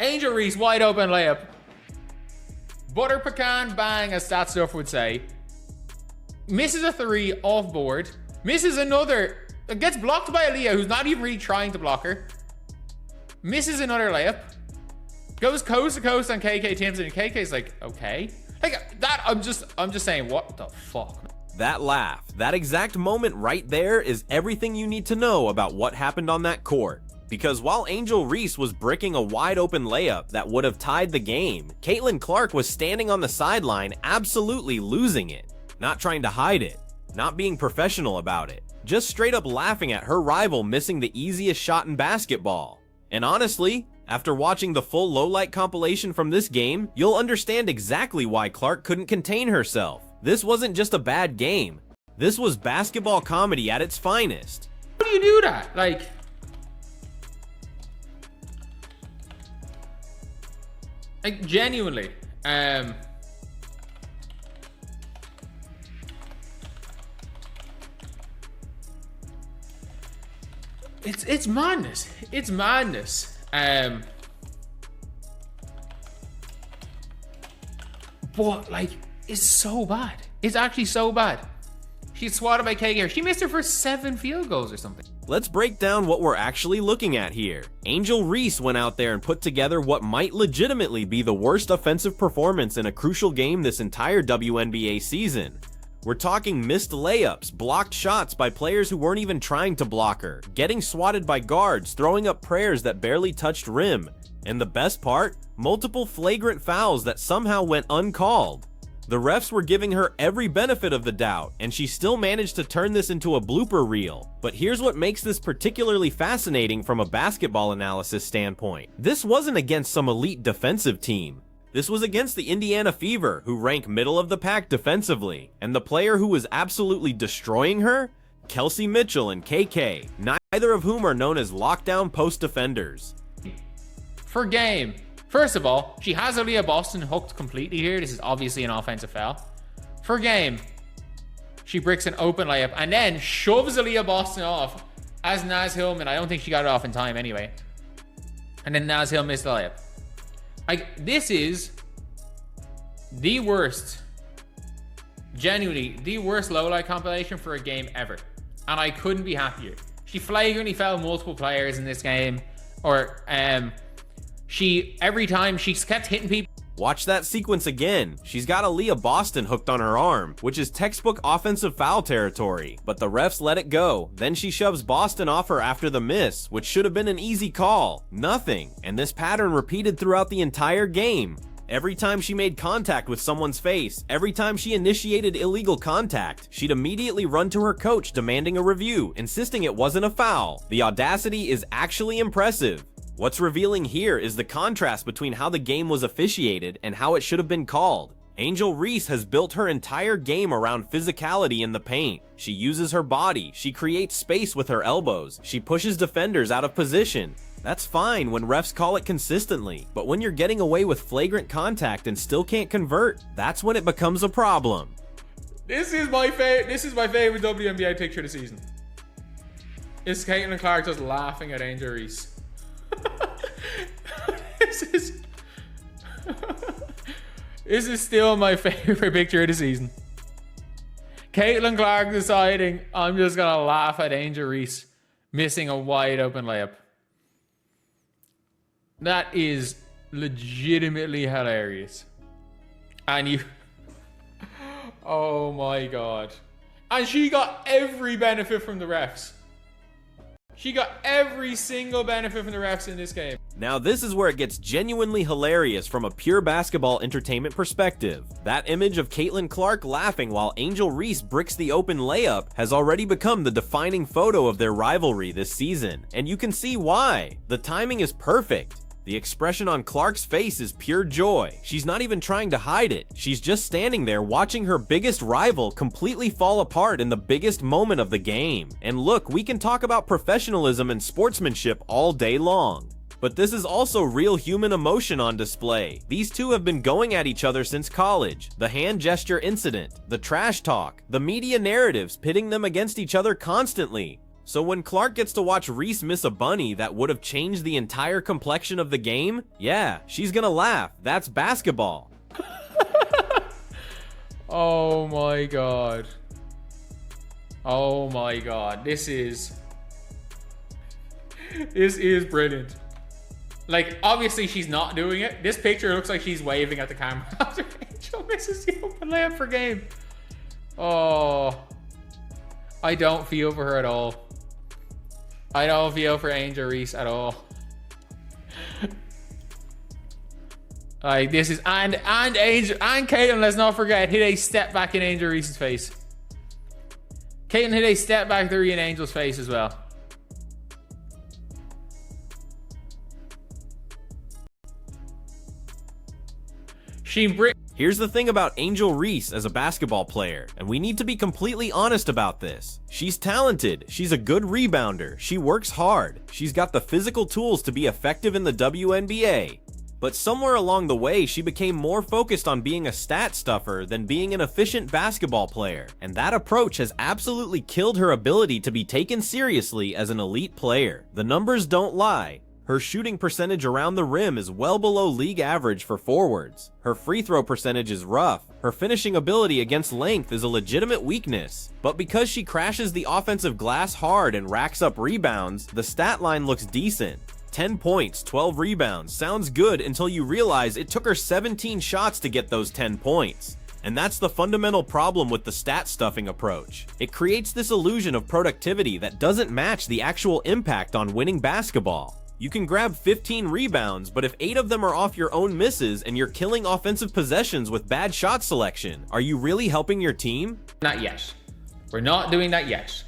Angel Reese, wide open layup. Butter pecan bang, as that stuff would say. Misses a three off board. Misses another. It gets blocked by Aaliyah, who's not even really trying to block her. Misses another layup. Goes coast to coast on KK Timpson, and KK's like, okay. Like that, I'm just saying, what the fuck? That laugh, that exact moment right there is everything you need to know about what happened on that court. Because while Angel Reese was bricking a wide open layup that would have tied the game, Caitlin Clark was standing on the sideline absolutely losing it. Not trying to hide it, not being professional about it, just straight up laughing at her rival missing the easiest shot in basketball. And honestly, after watching the full lowlight compilation from this game, you'll understand exactly why Clark couldn't contain herself. This wasn't just a bad game. This was basketball comedy at its finest. How do you do that? Like genuinely, it's madness. It's madness. But like, it's so bad. It's actually so bad. She's swatted by KK. She missed her for 7 field goals or something. Let's break down what we're actually looking at here. Angel Reese went out there and put together what might legitimately be the worst offensive performance in a crucial game this entire WNBA season. We're talking missed layups, blocked shots by players who weren't even trying to block her, getting swatted by guards, throwing up prayers that barely touched rim, and the best part, multiple flagrant fouls that somehow went uncalled. The refs were giving her every benefit of the doubt, and she still managed to turn this into a blooper reel. But here's what makes this particularly fascinating from a basketball analysis standpoint. This wasn't against some elite defensive team. This was against the Indiana Fever, who rank middle of the pack defensively, and the player who was absolutely destroying her? Kelsey Mitchell and KK, neither of whom are known as lockdown post defenders. For game. First of all, she has Aaliyah Boston hooked completely here. This is obviously an offensive foul. For game, she bricks an open layup and then shoves Aaliyah Boston off as Naz Hillman. I don't think she got it off in time anyway. And then Naz Hill missed the layup. Like, this is the worst, genuinely, the worst low-light compilation for a game ever. And I couldn't be happier. She flagrantly fouled multiple players in this game. Or, every time she kept hitting people. Watch that sequence again. She's got Aaliyah Boston hooked on her arm, which is textbook offensive foul territory, but the refs let it go. Then she shoves Boston off her after the miss, which should have been an easy call. Nothing. And this pattern repeated throughout the entire game. Every time she made contact with someone's face, every time she initiated illegal contact, she'd immediately run to her coach demanding a review, insisting it wasn't a foul. The audacity is actually impressive. What's revealing here is the contrast between how the game was officiated and how it should have been called. Angel Reese has built her entire game around physicality in the paint. She uses her body, she creates space with her elbows, she pushes defenders out of position. That's fine when refs call it consistently, but when you're getting away with flagrant contact and still can't convert, that's when it becomes a problem. This is my favorite WNBA picture of the season. It's Caitlin Clark just laughing at Angel Reese. This is still my favorite picture of the season. Caitlin Clark deciding, I'm just gonna laugh at Angel Reese missing a wide open layup. That is legitimately hilarious. And you, oh my god. And she got every benefit from the refs. She got every single benefit from the refs in this game. Now this is where it gets genuinely hilarious from a pure basketball entertainment perspective. That image of Caitlin Clark laughing while Angel Reese bricks the open layup has already become the defining photo of their rivalry this season, and you can see why. The timing is perfect. The expression on Clark's face is pure joy. She's not even trying to hide it. She's just standing there watching her biggest rival completely fall apart in the biggest moment of the game. And look, we can talk about professionalism and sportsmanship all day long, but this is also real human emotion on display. These two have been going at each other since college. The hand gesture incident, the trash talk, the media narratives pitting them against each other constantly. So when Clark gets to watch Reese miss a bunny that would have changed the entire complexion of the game, yeah, she's gonna laugh. That's basketball. Oh my god. Oh my god. This is brilliant. Like, obviously she's not doing it. This picture looks like she's waving at the camera after Angel misses the open layup for game. Oh, I don't feel for her at all. I don't feel for Angel Reese at all. Like, this is, and Angel, and Caitlin, let's not forget, hit a step back in Angel Reese's face. Caitlin hit a step back three in Angel's face as well. Here's the thing about Angel Reese as a basketball player, and we need to be completely honest about this. She's talented, she's a good rebounder, she works hard, she's got the physical tools to be effective in the WNBA. But somewhere along the way, she became more focused on being a stat stuffer than being an efficient basketball player, and that approach has absolutely killed her ability to be taken seriously as an elite player. The numbers don't lie. Her shooting percentage around the rim is well below league average for forwards. Her free throw percentage is rough. Her finishing ability against length is a legitimate weakness. But because she crashes the offensive glass hard and racks up rebounds, the stat line looks decent. 10 points, 12 rebounds sounds good until you realize it took her 17 shots to get those 10 points. And that's the fundamental problem with the stat stuffing approach. It creates this illusion of productivity that doesn't match the actual impact on winning basketball. You can grab 15 rebounds, but if 8 of them are off your own misses and you're killing offensive possessions with bad shot selection, are you really helping your team? Not yet. We're not doing that yet.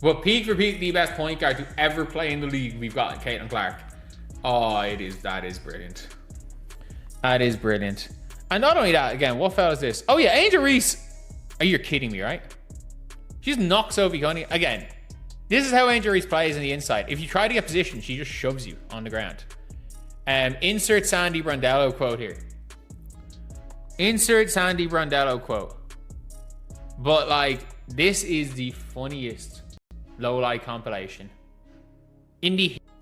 But peak for peak, the best point guard to ever play in the league, we've got Caitlin Clark. Oh, that is brilliant. That is brilliant. And not only that, again, what foul is this? Oh yeah, Angel Reese. Are you kidding me, right? She just knocks Sophie Cunningham. Again, this is how Angel Reese plays in the inside. If you try to get position, she just shoves you on the ground. Insert Sandy Brondello quote here. Insert Sandy Brondello quote. But like, this is the funniest low-light compilation.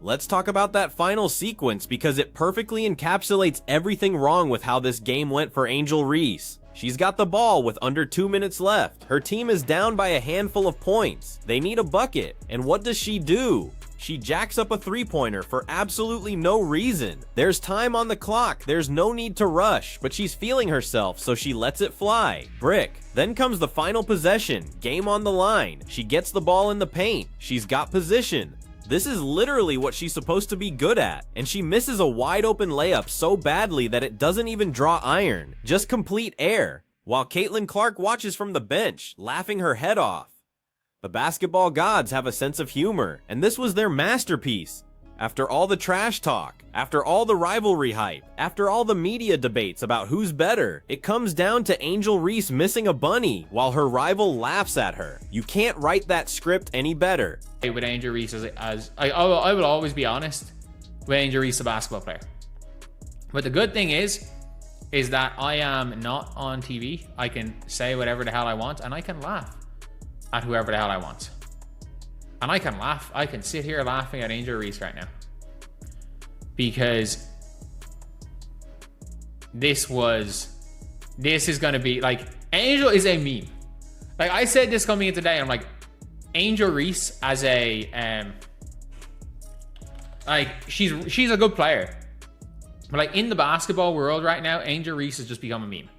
Let's talk about that final sequence because it perfectly encapsulates everything wrong with how this game went for Angel Reese. She's got the ball with under 2 minutes left. Her team is down by a handful of points. They need a bucket. And what does she do? She jacks up a three-pointer for absolutely no reason. There's time on the clock. There's no need to rush, but she's feeling herself, so she lets it fly. Brick. Then comes the final possession. Game on the line. She gets the ball in the paint. She's got position. This is literally what she's supposed to be good at, and she misses a wide open layup so badly that it doesn't even draw iron, just complete air, while Caitlin Clark watches from the bench, laughing her head off. The basketball gods have a sense of humor, and this was their masterpiece. After all the trash talk, after all the rivalry hype, after all the media debates about who's better, it comes down to Angel Reese missing a bunny while her rival laughs at her. You can't write that script any better. With Angel Reese I will always be honest with Angel Reese, a basketball player. But the good thing is that I am not on TV. I can say whatever the hell I want, and I can laugh at whoever the hell I want. And I can laugh. I can sit here laughing at Angel Reese right now. Because this is going to be, like, Angel is a meme. Like, I said this coming in today, I'm like, Angel Reese as a, like, she's a good player. But, like, in the basketball world right now, Angel Reese has just become a meme.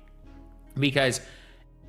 Because...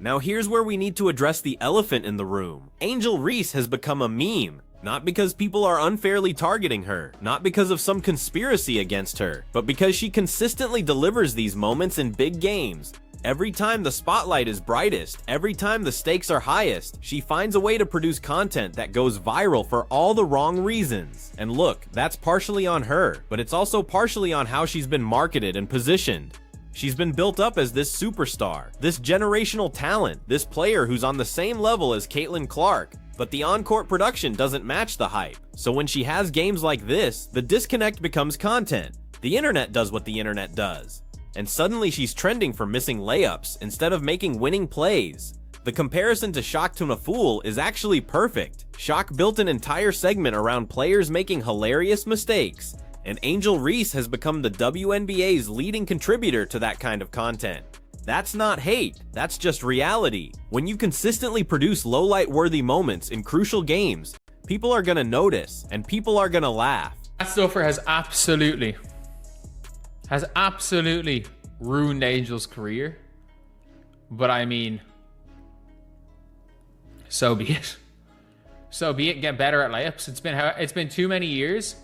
Now here's where we need to address the elephant in the room. Angel Reese has become a meme. Not because people are unfairly targeting her, not because of some conspiracy against her, but because she consistently delivers these moments in big games. Every time the spotlight is brightest, every time the stakes are highest, she finds a way to produce content that goes viral for all the wrong reasons. And look, that's partially on her, but it's also partially on how she's been marketed and positioned. She's been built up as this superstar, this generational talent, this player who's on the same level as Caitlin Clark, but the on-court production doesn't match the hype. So when she has games like this, the disconnect becomes content. The internet does what the internet does. And suddenly she's trending for missing layups instead of making winning plays. The comparison to Shock to a Fool is actually perfect. Shock built an entire segment around players making hilarious mistakes, and Angel Reese has become the WNBA's leading contributor to that kind of content. That's not hate, that's just reality. When you consistently produce low-light-worthy moments in crucial games, people are gonna notice, and people are gonna laugh. That stuffer has absolutely ruined Angel's career. But I mean, so be it. So be it. Get better at layups. It's been too many years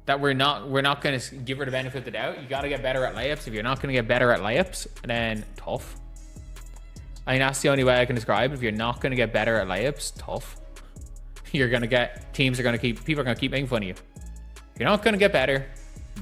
that we're not going to give her the benefit of the doubt. You got to get better at layups. If you're not going to get better at layups, then tough. I mean, that's the only way I can describe it. If you're not going to get better at layups, tough. People are going to keep making fun of you. You're not going to get better.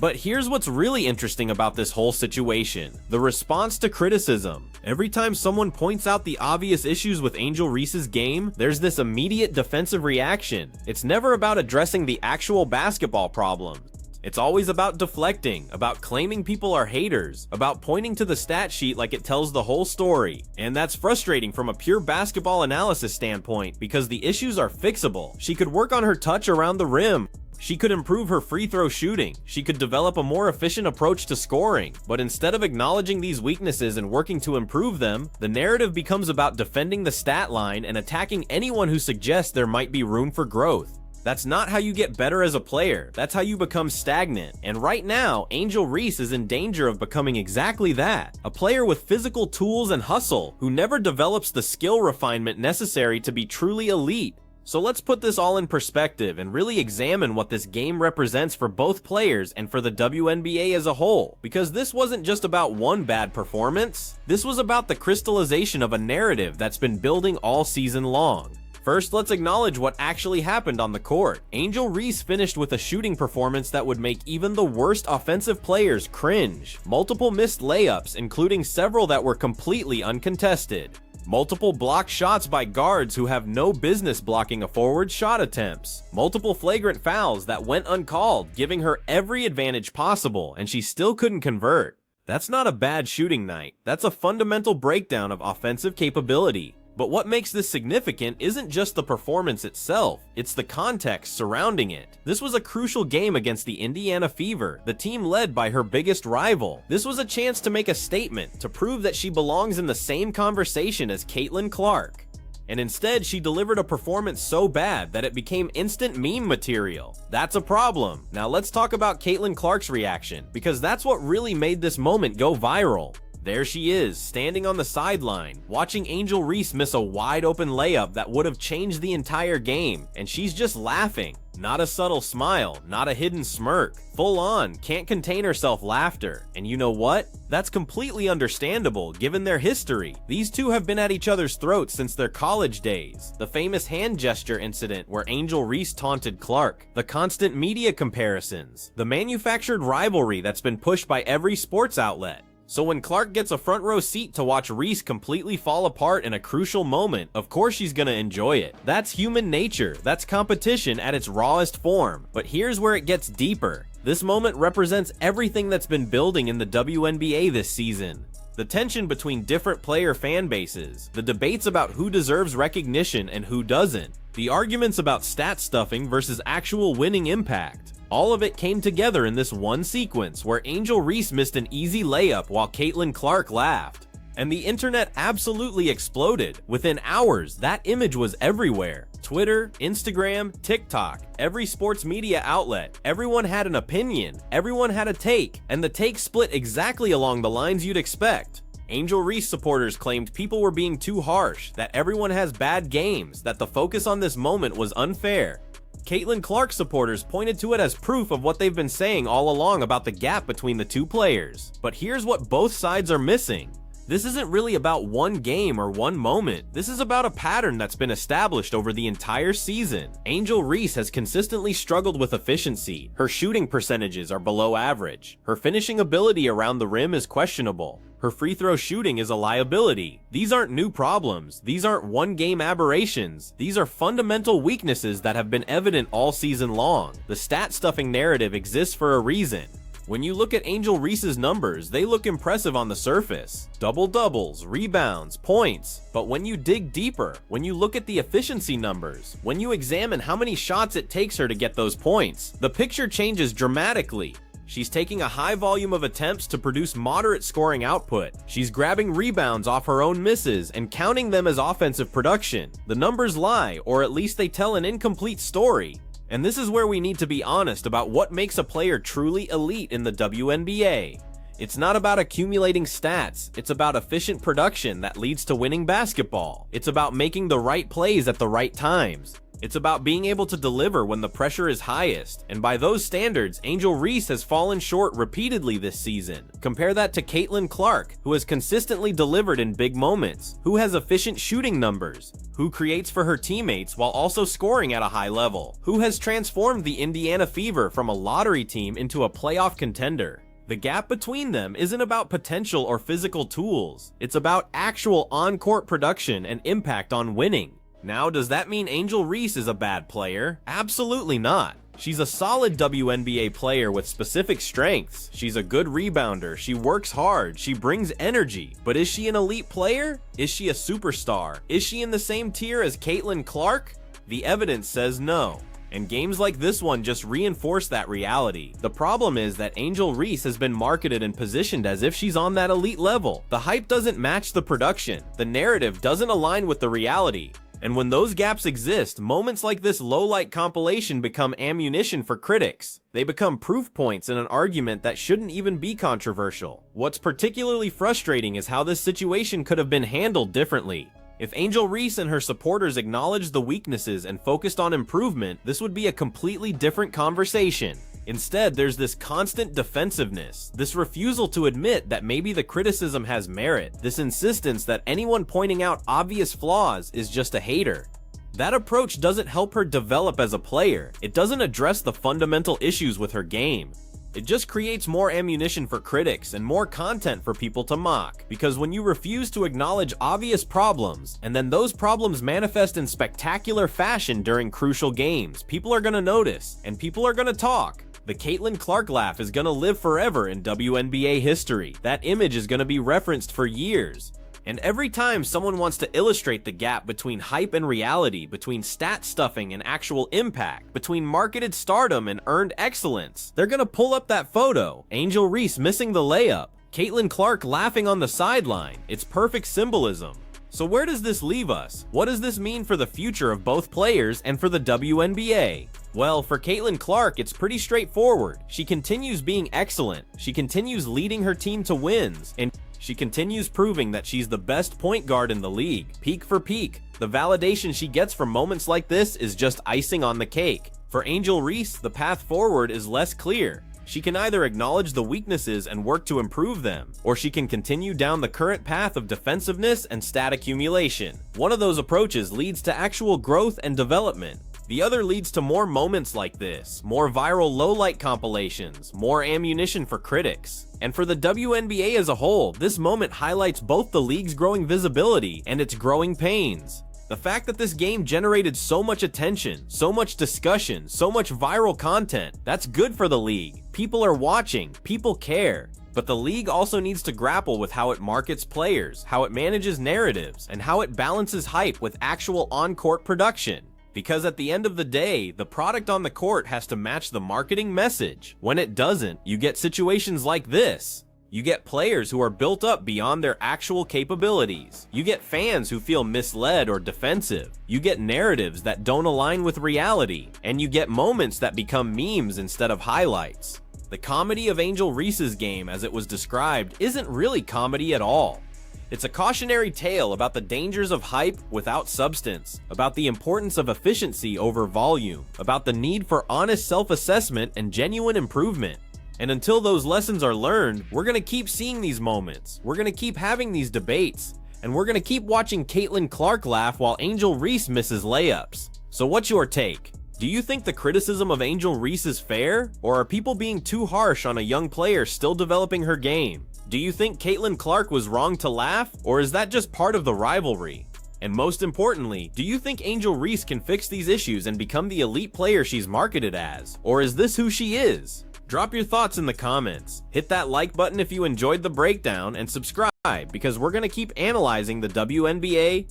But here's what's really interesting about this whole situation: the response to criticism. Every time someone points out the obvious issues with Angel Reese's game, there's this immediate defensive reaction. It's never about addressing the actual basketball problems. It's always about deflecting, about claiming people are haters, about pointing to the stat sheet like it tells the whole story. And that's frustrating from a pure basketball analysis standpoint, because the issues are fixable. She could work on her touch around the rim. She could improve her free throw shooting. She could develop a more efficient approach to scoring. But instead of acknowledging these weaknesses and working to improve them, the narrative becomes about defending the stat line and attacking anyone who suggests there might be room for growth. That's not how you get better as a player. That's how you become stagnant. And right now, Angel Reese is in danger of becoming exactly that. A player with physical tools and hustle who never develops the skill refinement necessary to be truly elite. So let's put this all in perspective and really examine what this game represents for both players and for the WNBA as a whole. Because this wasn't just about one bad performance. This was about the crystallization of a narrative that's been building all season long. First, let's acknowledge what actually happened on the court. Angel Reese finished with a shooting performance that would make even the worst offensive players cringe. Multiple missed layups, including several that were completely uncontested. Multiple blocked shots by guards who have no business blocking a forward shot attempts. Multiple flagrant fouls that went uncalled, giving her every advantage possible, and she still couldn't convert. That's not a bad shooting night. That's a fundamental breakdown of offensive capability. But what makes this significant isn't just the performance itself, it's the context surrounding it. This was a crucial game against the Indiana Fever, the team led by her biggest rival. This was a chance to make a statement, to prove that she belongs in the same conversation as Caitlin Clark. And instead, she delivered a performance so bad that it became instant meme material. That's a problem. Now let's talk about Caitlin Clark's reaction, because that's what really made this moment go viral. There she is, standing on the sideline, watching Angel Reese miss a wide open layup that would have changed the entire game, and she's just laughing. Not a subtle smile, not a hidden smirk. Full on, can't contain herself laughter. And you know what? That's completely understandable given their history. These two have been at each other's throats since their college days. The famous hand gesture incident where Angel Reese taunted Clark. The constant media comparisons. The manufactured rivalry that's been pushed by every sports outlet. So when Clark gets a front row seat to watch Reese completely fall apart in a crucial moment, of course she's gonna enjoy it. That's human nature. That's competition at its rawest form. But here's where it gets deeper. This moment represents everything that's been building in the WNBA this season. The tension between different player fan bases, the debates about who deserves recognition and who doesn't, the arguments about stat stuffing versus actual winning impact. All of it came together in this one sequence where Angel Reese missed an easy layup while Caitlin Clark laughed. And the internet absolutely exploded. Within hours, that image was everywhere. Twitter, Instagram, TikTok, every sports media outlet. Everyone had an opinion, everyone had a take, and the take split exactly along the lines you'd expect. Angel Reese supporters claimed people were being too harsh, that everyone has bad games, that the focus on this moment was unfair. Caitlin Clark supporters pointed to it as proof of what they've been saying all along about the gap between the two players. But here's what both sides are missing. This isn't really about one game or one moment. This is about a pattern that's been established over the entire season. Angel Reese has consistently struggled with efficiency. Her shooting percentages are below average. Her finishing ability around the rim is questionable. Her free throw shooting is a liability. These aren't new problems. These aren't one-game aberrations. These are fundamental weaknesses that have been evident all season long. The stat-stuffing narrative exists for a reason. When you look at Angel Reese's numbers, they look impressive on the surface. Double-doubles, rebounds, points. But when you dig deeper, when you look at the efficiency numbers, when you examine how many shots it takes her to get those points, the picture changes dramatically. She's taking a high volume of attempts to produce moderate scoring output. She's grabbing rebounds off her own misses and counting them as offensive production. The numbers lie, or at least they tell an incomplete story. And this is where we need to be honest about what makes a player truly elite in the WNBA. It's not about accumulating stats, it's about efficient production that leads to winning basketball. It's about making the right plays at the right times. It's about being able to deliver when the pressure is highest, and by those standards, Angel Reese has fallen short repeatedly this season. Compare that to Caitlin Clark, who has consistently delivered in big moments, who has efficient shooting numbers, who creates for her teammates while also scoring at a high level, who has transformed the Indiana Fever from a lottery team into a playoff contender. The gap between them isn't about potential or physical tools, it's about actual on-court production and impact on winning. Now, does that mean Angel Reese is a bad player? Absolutely not. She's a solid WNBA player with specific strengths. She's a good rebounder, she works hard, she brings energy. But is she an elite player? Is she a superstar? Is she in the same tier as Caitlin Clark? The evidence says no. And games like this one just reinforce that reality. The problem is that Angel Reese has been marketed and positioned as if she's on that elite level. The hype doesn't match the production. The narrative doesn't align with the reality. And when those gaps exist, moments like this low-light compilation become ammunition for critics. They become proof points in an argument that shouldn't even be controversial. What's particularly frustrating is how this situation could have been handled differently. If Angel Reese and her supporters acknowledged the weaknesses and focused on improvement, this would be a completely different conversation. Instead, there's this constant defensiveness, this refusal to admit that maybe the criticism has merit, this insistence that anyone pointing out obvious flaws is just a hater. That approach doesn't help her develop as a player. It doesn't address the fundamental issues with her game. It just creates more ammunition for critics and more content for people to mock. Because when you refuse to acknowledge obvious problems, and then those problems manifest in spectacular fashion during crucial games, people are gonna notice, and people are gonna talk. The Caitlin Clark laugh is gonna live forever in WNBA history. That image is gonna be referenced for years. And every time someone wants to illustrate the gap between hype and reality, between stat stuffing and actual impact, between marketed stardom and earned excellence, they're gonna pull up that photo. Angel Reese missing the layup, Caitlin Clark laughing on the sideline. It's perfect symbolism. So where does this leave us? What does this mean for the future of both players and for the WNBA? Well, for Caitlin Clark, it's pretty straightforward. She continues being excellent. She continues leading her team to wins. And she continues proving that she's the best point guard in the league, peak for peak. The validation she gets from moments like this is just icing on the cake. For Angel Reese, the path forward is less clear. She can either acknowledge the weaknesses and work to improve them, or she can continue down the current path of defensiveness and stat accumulation. One of those approaches leads to actual growth and development. The other leads to more moments like this, more viral low-light compilations, more ammunition for critics. And for the WNBA as a whole, this moment highlights both the league's growing visibility and its growing pains. The fact that this game generated so much attention, so much discussion, so much viral content, that's good for the league. People are watching, people care. But the league also needs to grapple with how it markets players, how it manages narratives, and how it balances hype with actual on-court production. Because at the end of the day, the product on the court has to match the marketing message. When it doesn't, you get situations like this. You get players who are built up beyond their actual capabilities. You get fans who feel misled or defensive. You get narratives that don't align with reality. And you get moments that become memes instead of highlights. The comedy of Angel Reese's game, as it was described, isn't really comedy at all. It's a cautionary tale about the dangers of hype without substance, about the importance of efficiency over volume, about the need for honest self-assessment and genuine improvement. And until those lessons are learned, we're gonna keep seeing these moments, we're gonna keep having these debates, and we're gonna keep watching Caitlin Clark laugh while Angel Reese misses layups. So what's your take? Do you think the criticism of Angel Reese is fair, or are people being too harsh on a young player still developing her game? Do you think Caitlin Clark was wrong to laugh, or is that just part of the rivalry? And most importantly, do you think Angel Reese can fix these issues and become the elite player she's marketed as? Or is this who she is? Drop your thoughts in the comments. Hit that like button if you enjoyed the breakdown, and subscribe because we're gonna keep analyzing the WNBA